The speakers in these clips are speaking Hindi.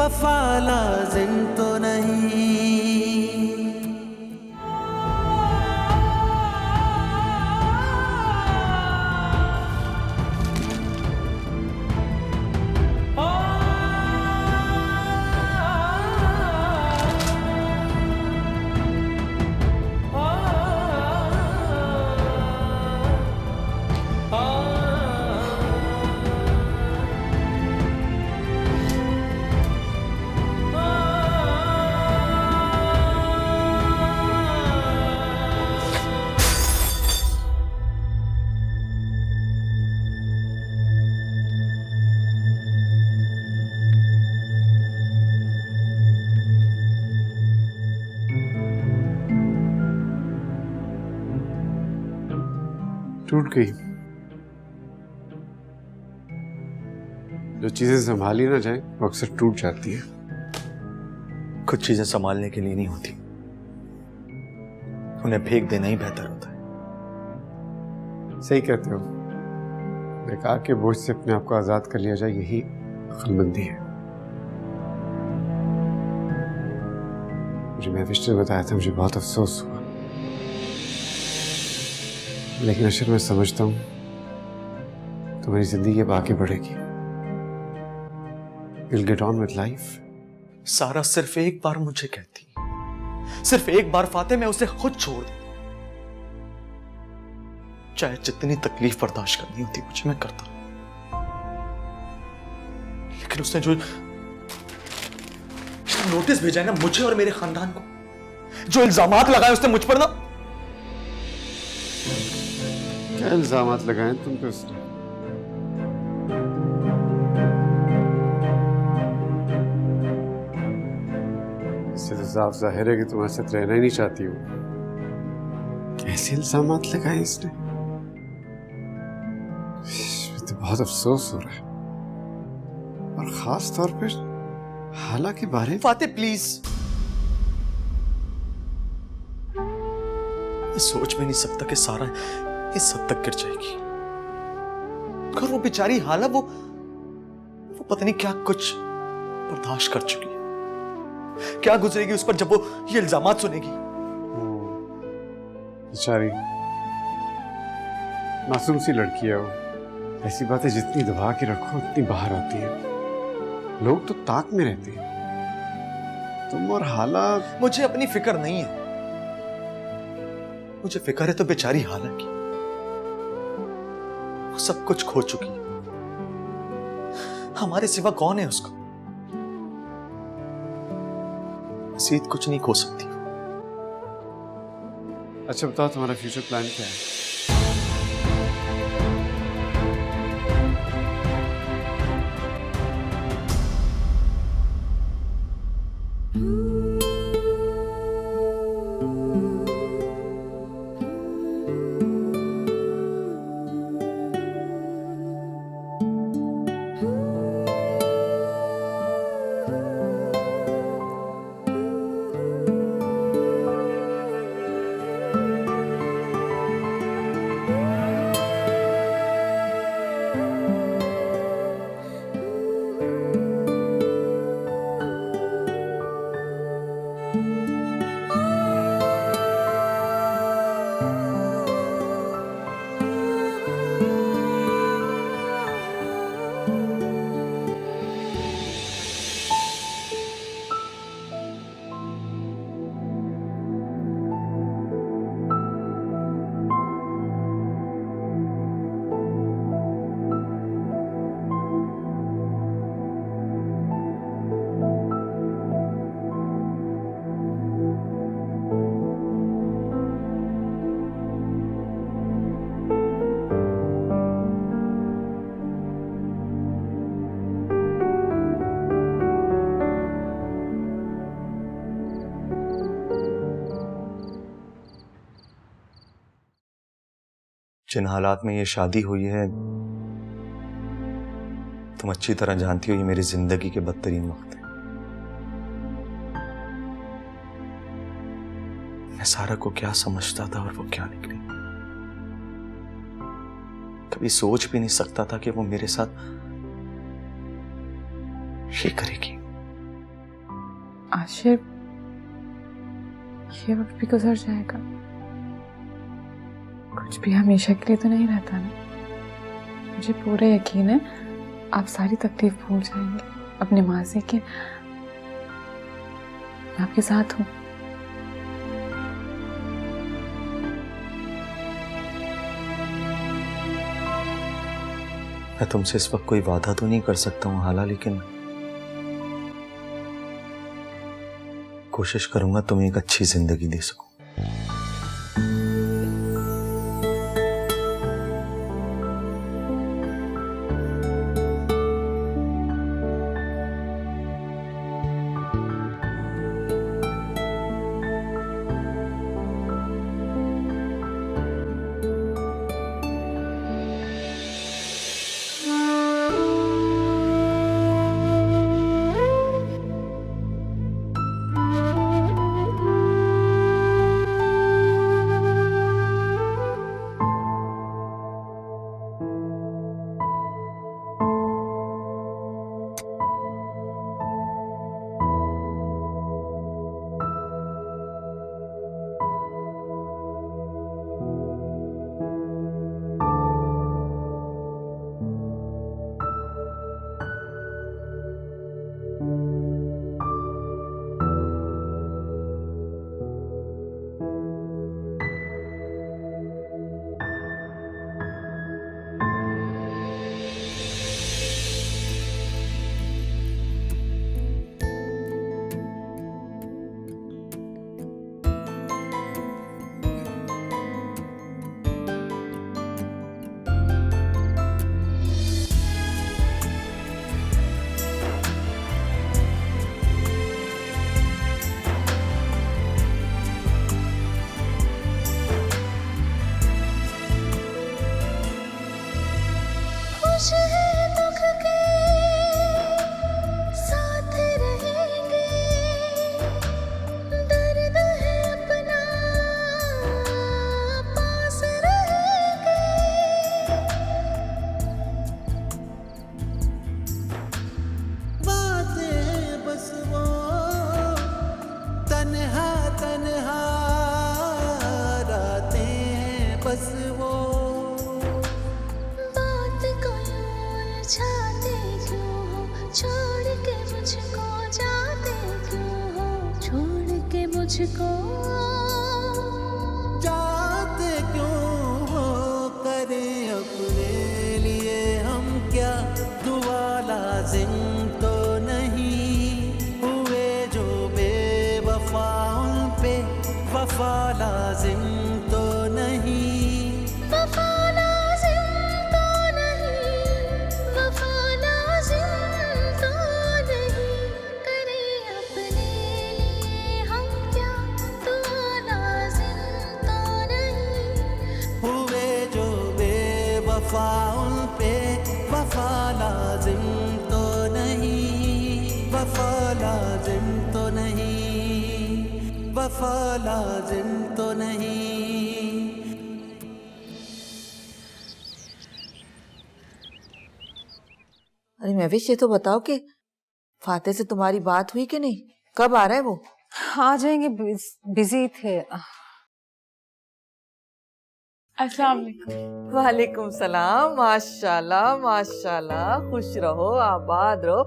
वफा लाजिम तो नहीं। टूट गई। जो चीजें संभाली ना जाए वो अक्सर टूट जाती है। कुछ चीजें संभालने के लिए नहीं होती, उन्हें फेंक देना ही बेहतर होता है। सही कहते हो। बेकार के बोझ से अपने आप को आजाद कर लिया जाए, यही अक्लमंदी है। मुझे महविश ने बताया था, मुझे बहुत अफसोस हुआ, लेकिन अशर मैं समझता हूं तो मेरी जिंदगी अब आगे बढ़ेगी। You'll get on with life. सारा सिर्फ एक बार मुझे कहती, सिर्फ एक बार फाते मैं उसे खुद छोड़ देता, चाहे जितनी तकलीफ बर्दाश्त करनी होती मुझे मैं करता, लेकिन उसने जो नोटिस भेजा है ना मुझे और मेरे खानदान को, जो इल्जामात लगाए उसने मुझ पर ना। क्या इल्जामात लगाए तुम पे उसने? इससे तो साफ जाहिर है कि तुम्हारे साथ रहना ही नहीं चाहती हो। कैसे इल्जामात लगाए इसने? इसमें तो बहुत अफसोस हो रहा है, और खास तौर पर हाला के बारे में। फाते प्लीज, मैं सोच भी नहीं सकता कि सारा इस हद तक गिर जाएगी। और वो बेचारी हाला वो पता नहीं क्या कुछ बर्दाश्त कर चुकी है, क्या गुजरेगी उस पर जब वो ये इल्जामात सुनेगी। बेचारी मासूम सी लड़की है वो। ऐसी बातें जितनी दबा के रखो उतनी बाहर आती है। लोग तो ताक में रहते हैं, तुम और हाला। मुझे अपनी फिक्र नहीं है, मुझे फिक्र है तो बेचारी हाला की। वो सब कुछ खो चुकी है, हमारे सिवा कौन है उसको? मजीद कुछ नहीं खो सकती। अच्छा बताओ, तुम्हारा फ्यूचर प्लान क्या है? जिन हालात में ये शादी हुई है तुम अच्छी तरह जानती हो, ये मेरी जिंदगी के बदतरीन वक्त है। मैं सारा को क्या समझता था और वो क्या निकली। कभी सोच भी नहीं सकता था कि वो मेरे साथ ये करेगी। आशिर, ये वक्त भी गुजर जाएगा, कुछ भी हमेशा के लिए तो नहीं रहता ना। मुझे पूरा यकीन है आप सारी तकलीफ भूल जाएंगे अपने माजी के। मैं आपके साथ हूँ। मैं तुमसे इस वक्त कोई वादा तो नहीं कर सकता हूँ हाला, लेकिन कोशिश करूंगा तुम्हें एक अच्छी जिंदगी दे सकूं। मुझको जाते क्यों हो, करें अपने लिए हम क्या, दुआ लाजिम तो नहीं, हुए जो बेवफा उन पे वफा लाजिम तो नहीं, वफा लाजिम तो नहीं, वफा लाजिम तो नहीं, करें अपने लिए हम क्या, दुआ लाजिम तो नहीं, हुए जो बेवफा उन पे वफा लाजिम तो नहीं, वफा लाजिम तो नहीं, वफा लाजिम तो नहीं। अरे महविश, ये तो बताओ कि फाते से तुम्हारी बात हुई कि नहीं? कब आ रहा है वो? आ जाएंगे, बिजी थे। अस्सलाम वालेकुम। वालेकुम सलाम। माशाल्लाह माशाल्लाह, खुश रहो, आबाद रहो।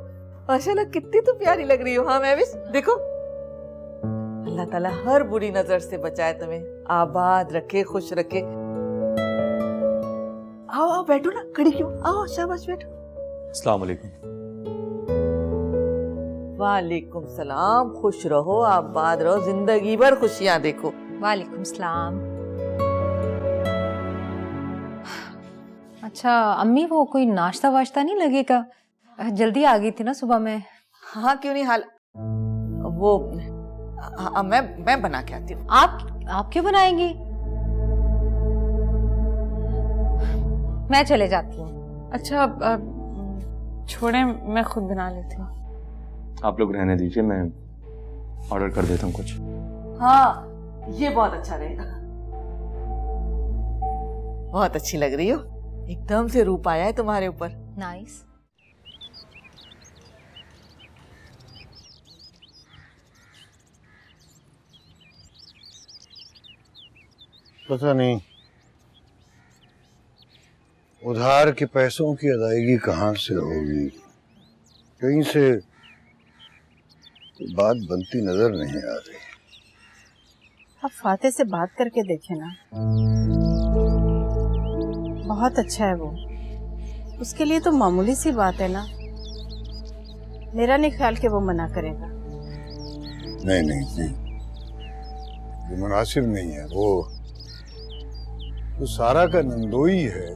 माशाल्लाह, कितनी तो प्यारी लग रही हो। हाँ महविश, देखो, अल्लाह ताला हर बुरी नजर से बचाए, तुम्हें आबाद रखे, खुश रखे। आओ आओ, बैठो ना, खड़ी क्यों? आओ, शाबाश, बैठो। अस्सलाम वालेकुम। वालेकुम सलाम, खुश रहो, आबाद रहो, जिंदगी भर खुशियां देखो। वालेकुम सलाम। अच्छा अम्मी, वो कोई नाश्ता वाश्ता नहीं लगेगा? जल्दी आ गई थी ना सुबह में। हाँ क्यों नहीं, हाल वो मैं बना के आती हूँ। आप क्यों बनाएंगी? मैं चले जाती हूँ। अच्छा छोड़े, मैं खुद बना लेती हूँ। आप लोग रहने दीजिए, मैं ऑर्डर कर देता हूँ कुछ। हाँ, ये बहुत अच्छा रहेगा। बहुत अच्छी लग रही हो, एकदम से रूप आया है तुम्हारे ऊपर। नाइस। पता नहीं उधार के पैसों की अदायगी कहाँ से होगी, कहीं से बात बनती नजर नहीं आ रही। आप फाते से बात करके देखें ना, बहुत अच्छा है वो। उसके लिए तो मामूली सी बात है ना। मेरा नहीं ख्याल कि वो मना करेगा। नहीं नहीं जी, ये मुनासिब नहीं है। वो तो सारा का नंदोई है,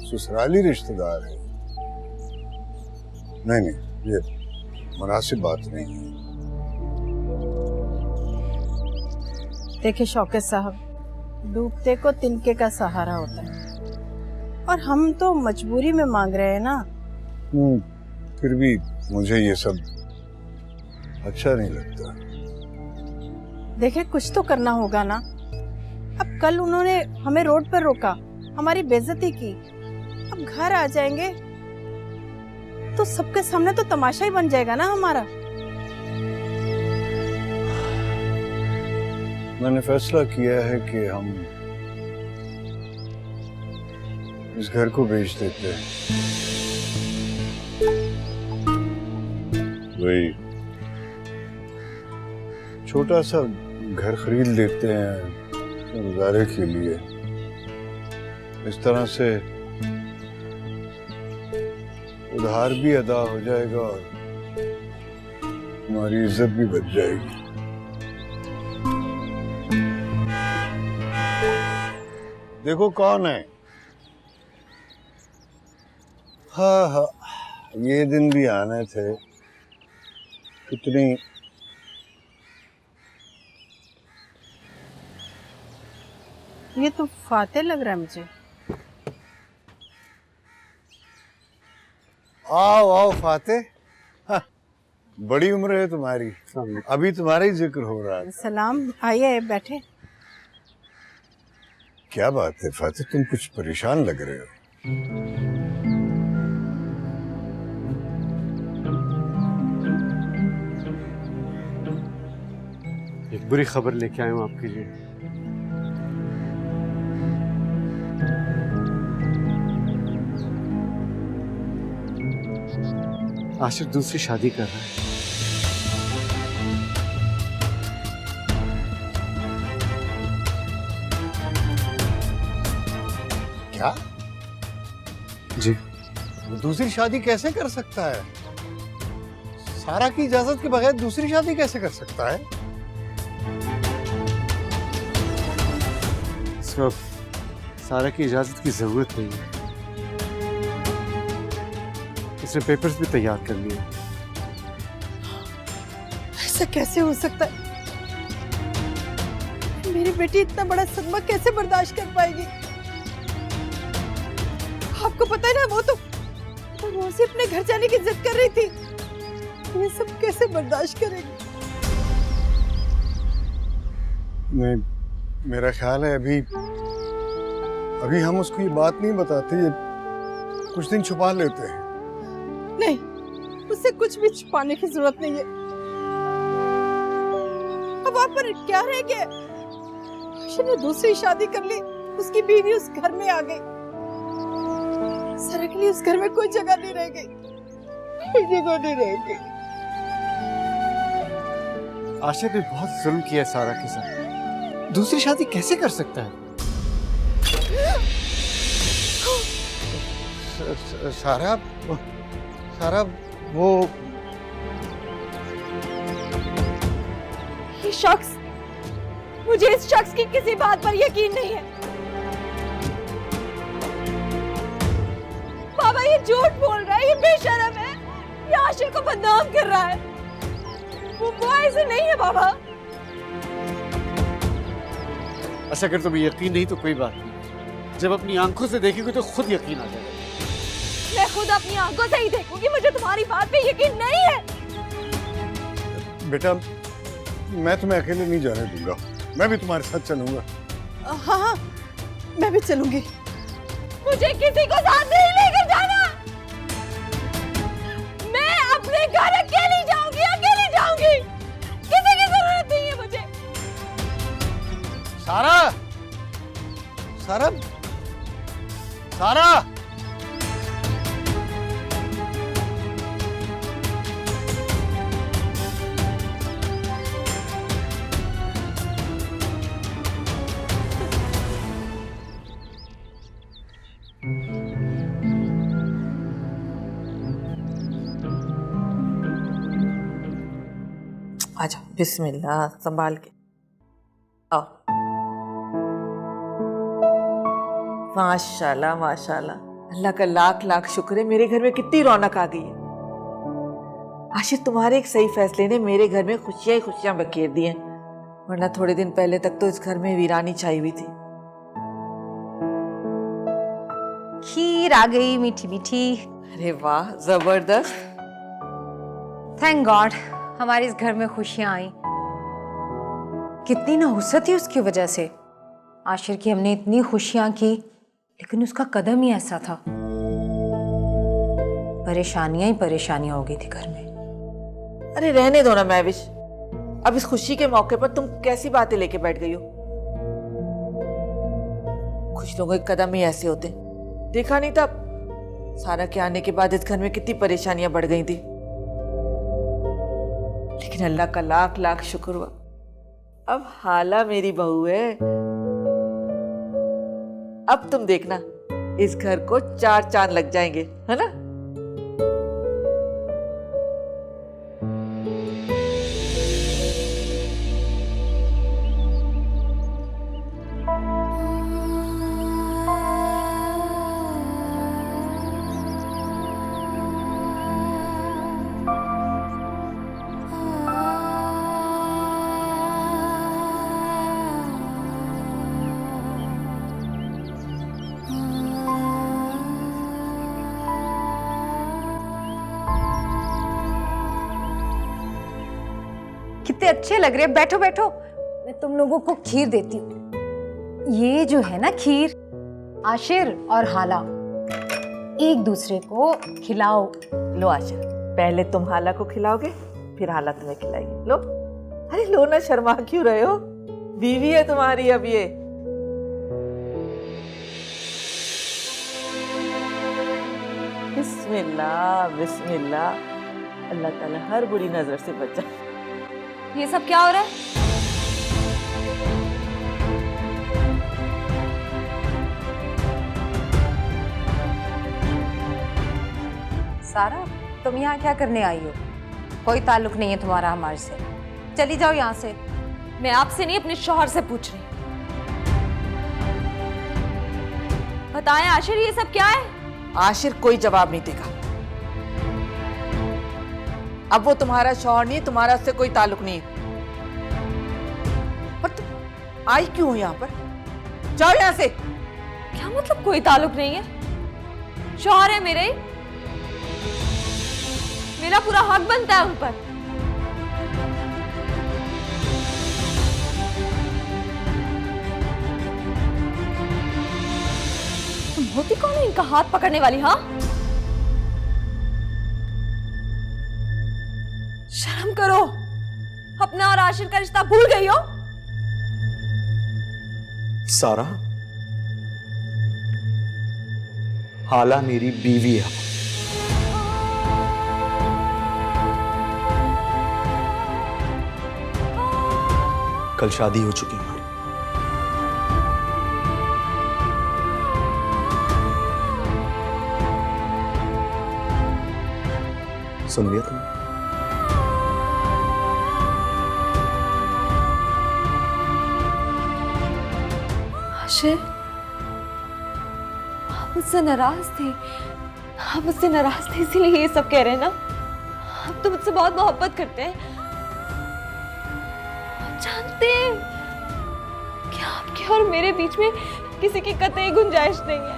ससुराली रिश्तेदार है। नहीं नहीं, ये मुनासिब बात नहीं है। देखिए शौकत साहब, डूबते को तिनके का सहारा होता है, और हम तो मजबूरी में मांग रहे हैं ना। फिर भी मुझे ये सब अच्छा नहीं लगता। देखिए कुछ तो करना होगा ना। अब कल उन्होंने हमें रोड पर रोका, हमारी बेइज्जती की। अब घर आ जाएंगे तो सबके सामने तो तमाशा ही बन जाएगा ना हमारा। मैंने फैसला किया है कि हम इस घर को बेच देते हैं। वही छोटा सा घर खरीद लेते हैं गुजारे के लिए। इस तरह से उधार भी अदा हो जाएगा और हमारी इज्जत भी बच जाएगी। देखो कौन है। हाँ हाँ, ये दिन भी आने थे। कितनी ये तो फाते लग रहा है मुझे। आओ आओ फाते। हाँ, बड़ी उम्र है तुम्हारी, अभी तुम्हारा ही जिक्र हो रहा है। सलाम, आइए बैठे। क्या बात है फाते, तुम कुछ परेशान लग रहे हो। एक बुरी खबर लेके आया हूँ आपके लिए। आशिर दूसरी शादी कर रहा है। क्या? जी। वो दूसरी शादी कैसे कर सकता है? सारा की इजाजत के बगैर दूसरी शादी कैसे कर सकता है? इसको सारा की इजाजत की जरूरत नहीं है। इसने पेपर्स भी तैयार कर लिए। ऐसा कैसे हो सकता है? मेरी बेटी इतना बड़ा सदमा कैसे बर्दाश्त कर पाएगी? आपको पता है ना, वो तो रोजी अपने घर जाने की जिद कर रही थी। ये सब कैसे बर्दाश्त करेगी? मेरा ख्याल है अभी हम उसको ये बात नहीं बताते, ये कुछ दिन छुपा लेते हैं। नहीं, उससे कुछ भी छुपाने की जरूरत नहीं है। अब आप पर क्या रह गया? आशिर ने दूसरी शादी कर ली, उसकी बीवी उस घर में आ गई। सारा के लिए उस घर में कोई जगह नहीं रह गई, कोई जगह नहीं रह गई। आशिर ने बहुत जुल्म किया है सारा के साथ। दूसरी शादी कैसे कर सकता है? सारा वो ये शख्स, मुझे इस शख्स की किसी बात पर यकीन नहीं है। बाबा ये झूठ बोल रहा है, ये बेशर्म है, ये आशिर को बदनाम कर रहा है। वो ऐसे नहीं है बाबा। अच्छा, अगर तुम्हें यकीन नहीं तो कोई बात नहीं, जब अपनी आंखों से देखेंगे तो खुद यकीन आ जाएगा। मैं खुद अपनी आंखों से ही देखूंगी, मुझे तुम्हारी बात पे यकीन नहीं है। बेटा, मैं तुम्हें अकेले नहीं जाने दूंगा, मैं भी तुम्हारे साथ चलूंगा। हाँ हाँ, मैं भी चलूंगी। मुझे किसी को साथ नहीं लेकर जाना। मैं अपने घर अकेली जाऊंगी, अकेली जाऊंगी। किसी की जरूरत नहीं है मुझे। सारा आ जाओ, बिस्मिल्लाह, संभाल के आओ। माशाल्लाह माशाल्लाह, अल्लाह का लाख लाख शुक्र है, मेरे घर में कितनी रौनक आ गई है। आशिर, तुम्हारे एक सही फैसले ने मेरे घर में खुशियां ही खुशियां बखेर दी हैं, वरना थोड़े दिन पहले तक तो इस घर में वीरानी छाई हुई थी। खीर आ गई मीठी मीठी। अरे वाह, जबरदस्त। थैंक गॉड हमारे इस घर में खुशियां आई। कितनी नाहुसत थी उसकी वजह से। आशिर की हमने इतनी खुशियां की, लेकिन उसका कदम ही ऐसा था। परेशानियां ही परेशानियां हो गई थी घर में। अरे रहने दो ना महविश, अब इस खुशी के मौके पर तुम कैसी बातें लेके बैठ गई हो। कुछ लोगों के कदम ही ऐसे होते, देखा नहीं था सारा के आने के बाद इस घर में कितनी परेशानियां बढ़ गई थी। लेकिन अल्लाह का लाख लाख शुक्र हुआ, अब हाला मेरी बहू है। अब तुम देखना, इस घर को 4 चांद लग जाएंगे, है ना। कितने अच्छे लग रहे हैं। बैठो बैठो, मैं तुम लोगों को खीर देती हूँ। ये जो है ना खीर, आशिर और हाला एक दूसरे को खिलाओ। लो आशिर, पहले तुम हाला को खिलाओगे, फिर हाला तुम्हें खिलाएगी। लो। अरे लो ना, शर्मा क्यों रहे हो, बीवी है तुम्हारी अब ये। बिस्मिल्लाह बिस्मिल्लाह, अल्लाह ताला हर बुरी नजर से बचा। ये सब क्या हो रहा है? सारा, तुम यहाँ क्या करने आई हो? कोई ताल्लुक नहीं है तुम्हारा हमारे से। चली जाओ यहाँ से। मैं आपसे नहीं, अपने शौहर से पूछ रही हूँ। बताएं आशिर, ये सब क्या है? आशिर कोई जवाब नहीं देगा। अब वो तुम्हारा शौहर नहीं, तुम्हारा उससे कोई ताल्लुक नहीं। पर तुम आई क्यों हो यहाँ पर? जाओ यहाँ से। क्या मतलब कोई ताल्लुक नहीं है? शौहर है मेरे, मेरा पूरा हक बनता है उन पर। तुम होती कौन है इनका हाथ पकड़ने वाली? हाँ, शर्म करो, अपना और आशिर का रिश्ता भूल गई हो। सारा, हाला मेरी बीवी है। कल शादी हो चुकी है हमारी। सुन लिया तुमने? आशिर, आप मुझसे नाराज थे, आप मुझसे नाराज थे इसीलिए ये सब कह रहे हैं ना। आप तो मुझसे बहुत मोहब्बत करते हैं, आप जानते हैं कि आपके और मेरे बीच में किसी की कतई गुंजाइश नहीं है।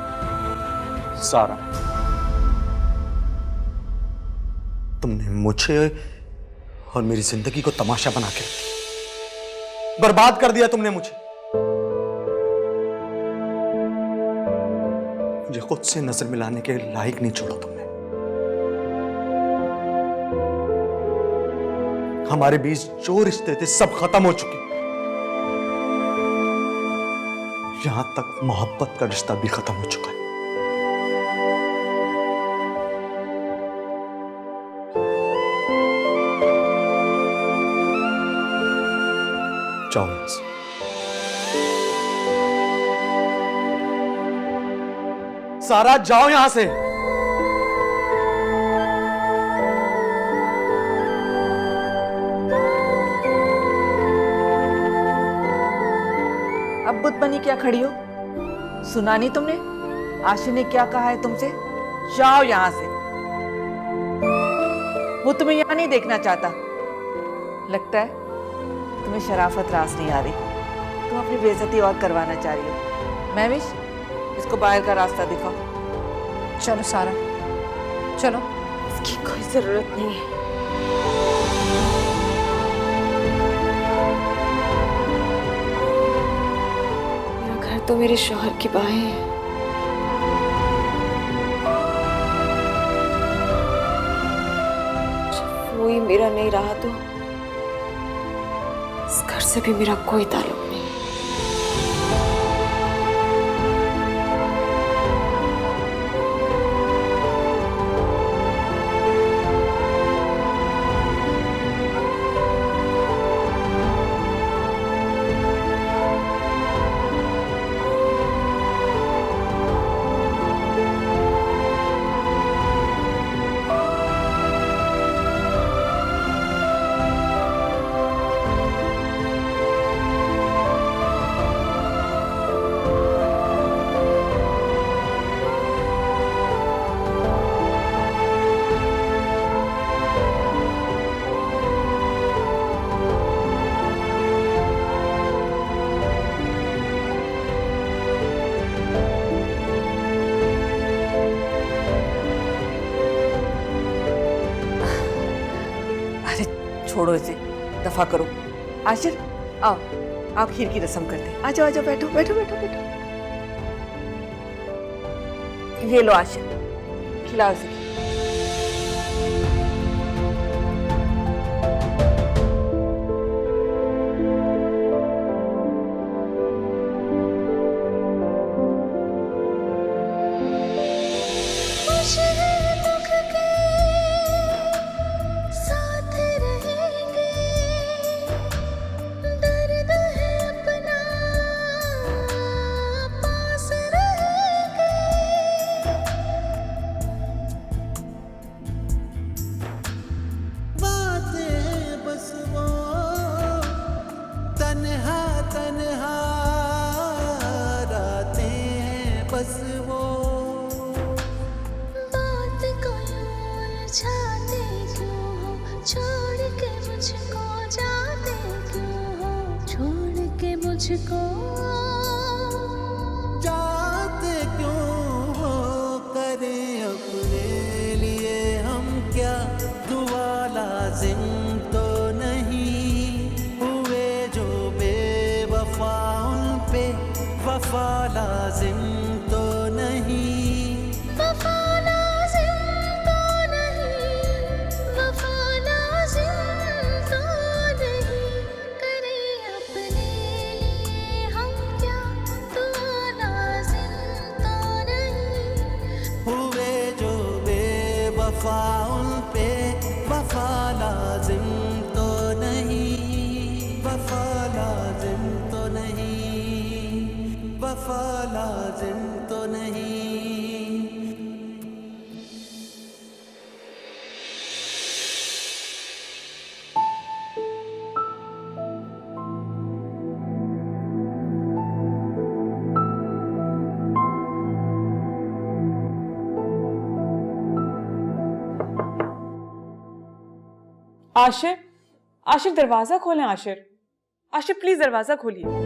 सारा, तुमने मुझे और मेरी जिंदगी को तमाशा बना के रख दिया, बर्बाद कर दिया तुमने मुझे। मुझे खुद से नजर मिलाने के लायक नहीं छोड़ा तुमने। हमारे बीच जो रिश्ते थे सब खत्म हो चुके, यहां तक मोहब्बत का रिश्ता भी खत्म हो चुका है। जाओ यहां से। सारा, जाओ यहां से। बुत बनी क्या खड़ी हो? सुना नहीं तुमने आशिर ने क्या कहा है तुमसे? जाओ यहां से, वो तुम्हें यहां नहीं देखना चाहता। लगता है तुम्हें शराफत रास नहीं आ रही, तुम अपनी बेइज्जती और करवाना चाह रही हो। महविश, इसको बाहर का रास्ता दिखाओ। चलो सारा, चलो। इसकी कोई जरूरत नहीं है। मेरा घर तो मेरे शौहर की बाहें है। जब वो ही मेरा नहीं रहा तो इस घर से भी मेरा कोई ताल्लुक नहीं। छोड़ो इसे, दफा करो। आशिर, आओ आओ, खीर की रस्म करते हैं। आ जाओ आ जाओ, बैठो बैठो बैठो बैठो। ये लो आशिर, खिलाओ इसे। बस वो बात को उलझाते क्यों हो, छोड़ के मुझको जाते क्यों हो, छोड़ के मुझको जाते क्यों हो, करें अपने लिए हम क्या, दुआ लाजिम तो नहीं, हुए जो बेवफा उन पे वफा लाजिम तो नहीं, वफा लाजिम तो नहीं, वफा लाजिम तो नहीं, करें अपने लिए हम क्या, दुआ लाजिम तो नहीं, हुए जो बेवफा उन पे वफा लाजिम तो नहीं, वफा लाजिम तो नहीं, वफा लाजिम तो नहीं। आशिर, आशिर दरवाजा खोलें। आशिर, आशिर प्लीज दरवाजा खोलिए।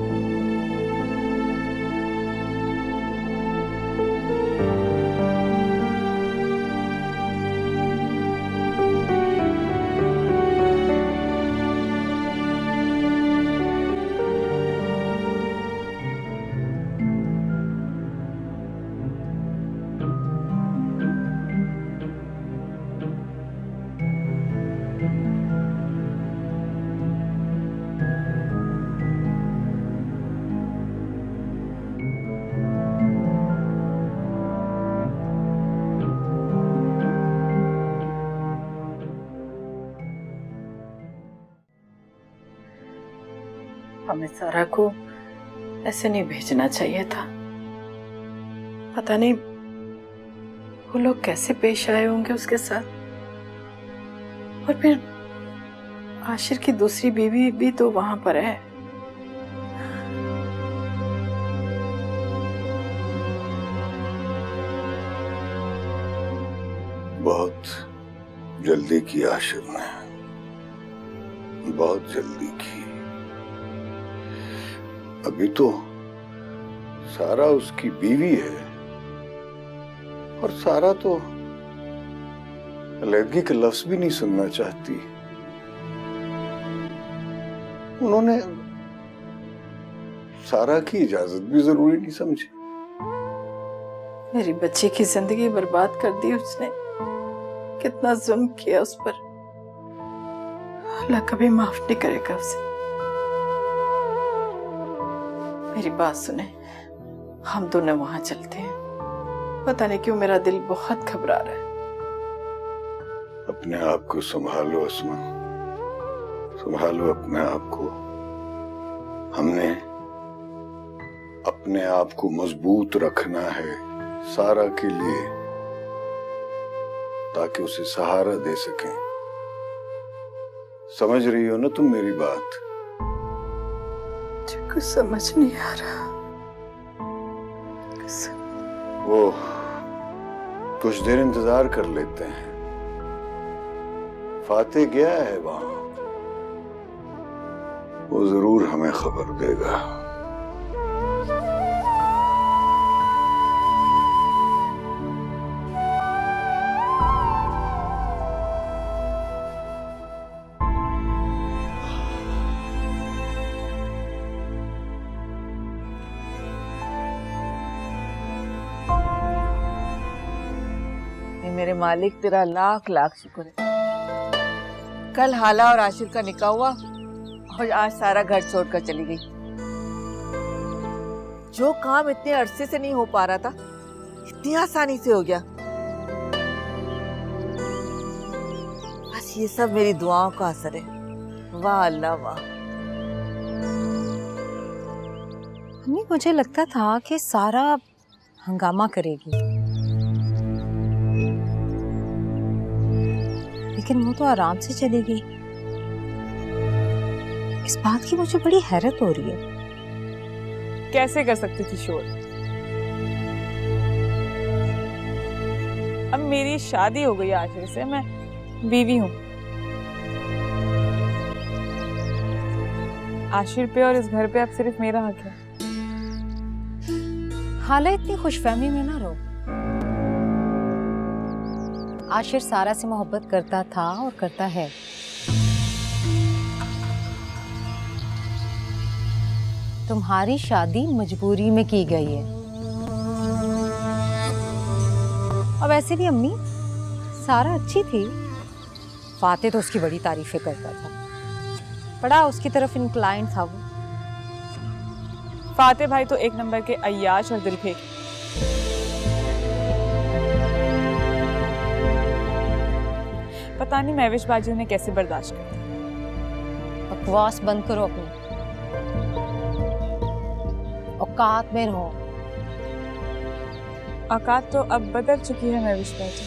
हमें सारा को ऐसे नहीं भेजना चाहिए था। पता नहीं वो लोग कैसे पेश आए होंगे उसके साथ। और फिर आशिर की दूसरी बीवी भी तो वहां पर है। बहुत जल्दी की आशिर ने, बहुत जल्दी की। अभी तो सारा उसकी बीवी है और सारा तो अलहदगी का लफ्ज भी नहीं सुनना चाहती। उन्होंने सारा की इजाजत भी जरूरी नहीं समझी। मेरी बच्ची की जिंदगी बर्बाद कर दी उसने। कितना जुल्म किया उस पर। अल्लाह कभी माफ नहीं करेगा उसे। मेरी बात सुने, हम दोनों वहां चलते हैं। पता नहीं क्यों मेरा दिल बहुत घबरा रहा है। अपने आप को संभालो अस्मा, संभालो अपने आप को। हमने अपने आप को मजबूत रखना है सारा के लिए, ताकि उसे सहारा दे सकें। समझ रही हो ना तुम मेरी बात? मुझे कुछ समझ नहीं आ रहा। वो कुछ देर इंतजार कर लेते हैं। फाते गया है वहां, वो जरूर हमें खबर देगा। मेरे मालिक, तेरा लाख लाख शुक्र है। कल हाला और आशिर का निकाह हुआ और आज सारा घर छोड़कर चली गई। जो काम इतने अरसे से नहीं हो पा रहा था, इतनी आसानी से हो गया। बस ये सब मेरी दुआओं का असर है। वाह अल्लाह वाह। मम्मी, मुझे लगता था कि सारा हंगामा करेगी, लेकिन वो तो आराम से चली गई। इस बात की मुझे बड़ी हैरत हो रही है। कैसे कर सकती थी शोर? अब मेरी शादी हो गई आखिर से, मैं बीवी हूँ। आशिर पे और इस घर पे अब सिर्फ मेरा हक है। हालांकि इतनी खुशफहमी में ना रहो। आशिर सारा से मोहब्बत करता था और करता है। तुम्हारी शादी मजबूरी में की गई है। और वैसे भी अम्मी, सारा अच्छी थी। फाते तो उसकी बड़ी तारीफें करता था, बड़ा उसकी तरफ इंक्लाइंड था वो। फाते भाई तो एक नंबर के अय्याश और दिलफेक। पता नहीं महविश बाजी उन्हें कैसे बर्दाश्त करती। बकवास बंद करो अपनी, औकात में रहो। औकात तो अब बदल चुकी है महविश बाजी।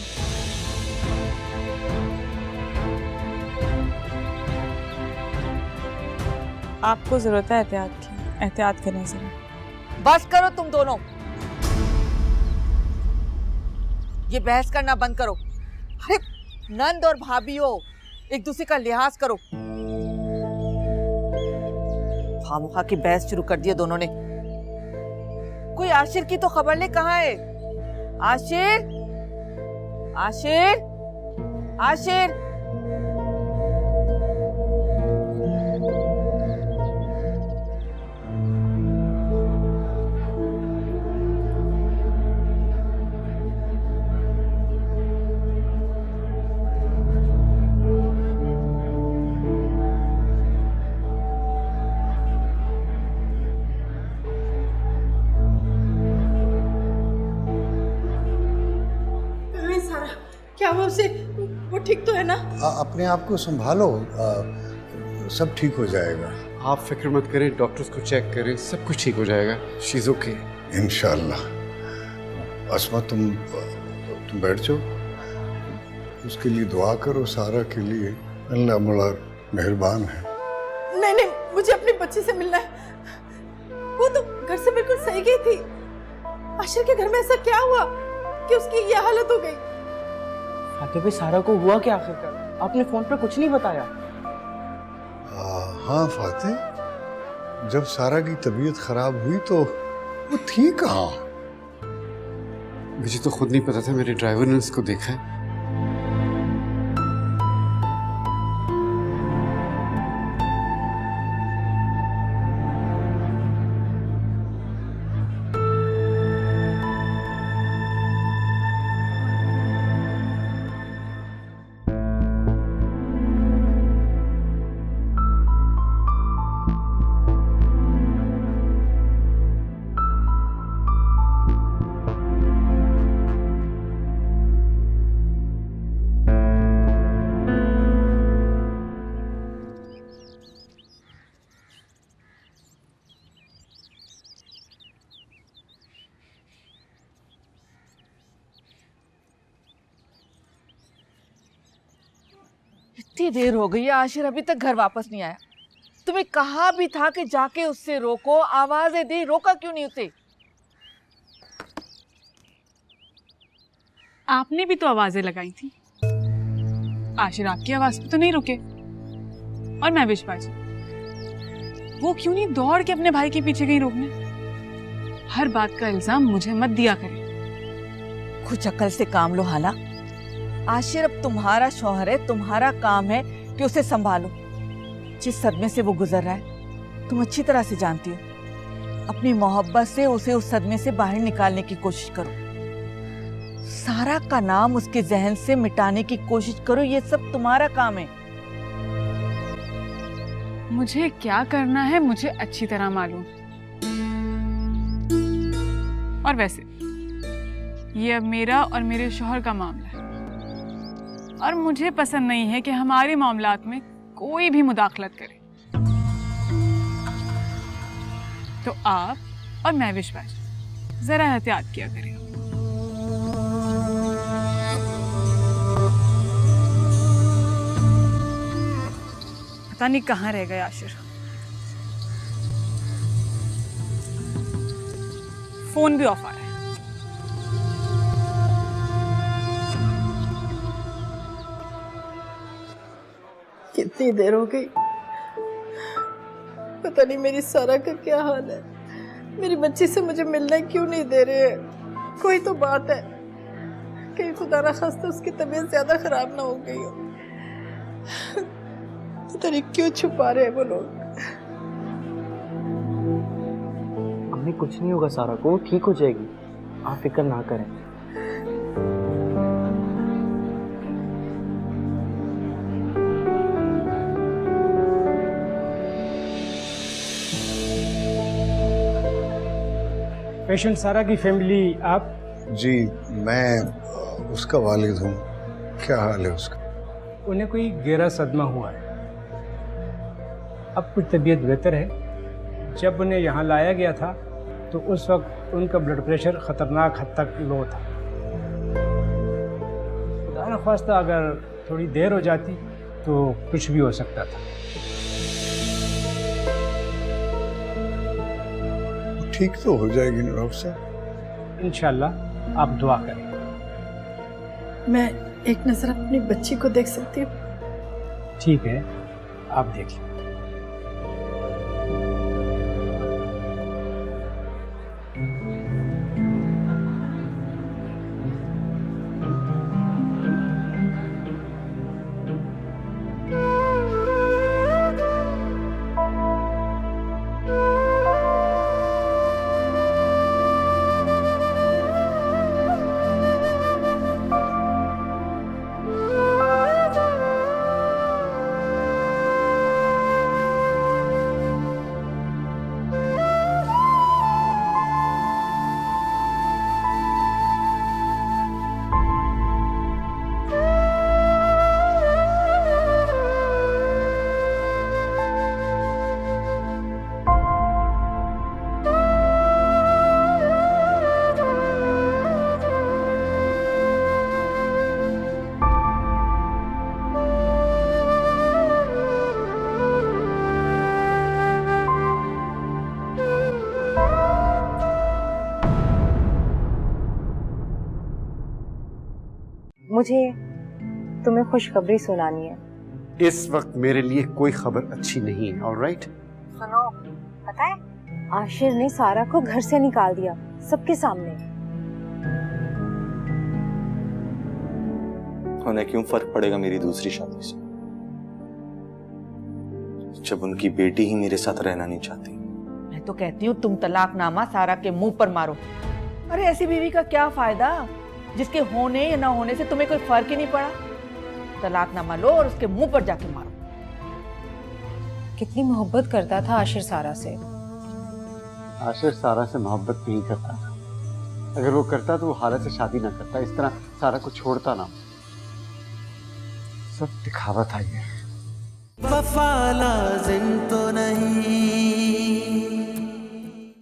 आपको जरूरत है एहतियात की, एहतियात करने से। बस करो तुम दोनों, ये बहस करना बंद करो। अरे नंद और भाभी हो, एक दूसरे का लिहाज करो। खामखा की बहस शुरू कर दी दोनों ने। कोई आशिर की तो खबर ले, कहाँ है आशिर? आशिर, आशिर। क्या हुआ उसे? वो ठीक तो है ना? अपने आप को संभालो, सब ठीक हो जाएगा। आप फिक्र मत करें, डॉक्टर्स को चेक करें, सब कुछ ठीक हो जाएगा। शी इज ओके इंशाल्लाह। अस्मा तुम बैठ जाओ, उसके लिए दुआ करो, सारा के लिए। अल्लाह बड़ा मेहरबान है। नहीं नहीं, मुझे अपनी बच्ची से मिलना है। वो तो घर से बिल्कुल सही गई थी। आशिर के घर में ऐसा क्या हुआ कि उसकी ये हालत हो गई? फातिह भाई, सारा को हुआ क्या आखिरकार? आपने फोन पर कुछ नहीं बताया। हाँ फातिह, जब सारा की तबीयत खराब हुई तो वो थी कहाँ? मुझे तो खुद नहीं पता था, मेरे ड्राइवर ने उसको देखा है। इतनी देर हो गई है, आशिर अभी तक घर वापस नहीं आया। तुम्हें कहा भी था कि जाके उससे रोको, आवाजें दी, रोका क्यों नहीं उसे? आपने भी तो आवाजें लगाई थी। आशिर आपकी आवाज पे तो नहीं रुके। और मैं विश्वास, वो क्यों नहीं दौड़ के अपने भाई के पीछे गई रोकने? हर बात का इल्जाम मुझे मत दिया करे। कुछ अकल से काम लो हाला। आशिर अब तुम्हारा शौहर है, तुम्हारा काम है कि उसे संभालो। जिस सदमे से वो गुजर रहा है तुम अच्छी तरह से जानती हो। अपनी मोहब्बत से उसे उस सदमे से बाहर निकालने की कोशिश करो। सारा का नाम उसके जहन से मिटाने की कोशिश करो। ये सब तुम्हारा काम है। मुझे क्या करना है मुझे अच्छी तरह मालूम। और वैसे ये अब मेरा और मेरे शौहर का मामला है, और मुझे पसंद नहीं है कि हमारे मामलात में कोई भी मुदाखलत करे। तो आप और मैं विश्वास जरा एहतियात किया करें। पता नहीं कहाँ रह गए आशिर। फोन भी ऑफ आ रहा है। कितनी देर हो गई, पता नहीं मेरी सारा का क्या हाल है। मेरी बच्ची से मुझे मिलने क्यों नहीं दे रहे हैं? कोई तो बात है, कहीं खुदा ना खास्ता उसकी तबीयत ज्यादा खराब ना हो गई हो। पता नहीं क्यों छुपा रहे हैं वो लोग। अम्मी, कुछ नहीं होगा सारा को, ठीक हो जाएगी, आप फिक्र ना करें। पेशेंट सारा की फैमिली आप? जी, मैं उसका वालिद हूँ। क्या हाल है उसका? उन्हें कोई गहरा सदमा हुआ है। अब कुछ तबीयत बेहतर है। जब उन्हें यहाँ लाया गया था तो उस वक्त उनका ब्लड प्रेशर ख़तरनाक हद तक लो था। खुदा न ख्वास्ता अगर थोड़ी देर हो जाती तो कुछ भी हो सकता था। ठीक तो हो जाएगी ना डॉक्टर साहब? इंशाल्लाह, आप दुआ करें। मैं एक नजर अपनी बच्ची को देख सकती हूँ? ठीक है, आप देख लें। मुझे तुम्हें खुशखबरी सुनानी है। इस वक्त मेरे लिए कोई खबर अच्छी नहीं है, ऑलराइट? सुनो, पता है आशिर ने सारा को घर से निकाल दिया सबके सामने। उन्हें क्यों फर्क पड़ेगा मेरी दूसरी शादी से, जब उनकी बेटी ही मेरे साथ रहना नहीं चाहती। मैं तो कहती हूँ तुम तलाकनामा सारा के मुंह पर मारो। अरे ऐसी बीवी का क्या फायदा जिसके होने या ना होने से तुम्हें कोई फर्क ही नहीं पड़ा। तलाकनामा लो और उसके मुंह पर जाके मारो। कितनी मोहब्बत करता था आशिर सारा से। आशिर सारा से मोहब्बत नहीं करता था। अगर वो करता तो वो हालत से शादी ना करता, इस तरह सारा को छोड़ता ना। सब दिखावा था ये। वफा लाज़िम तो नहीं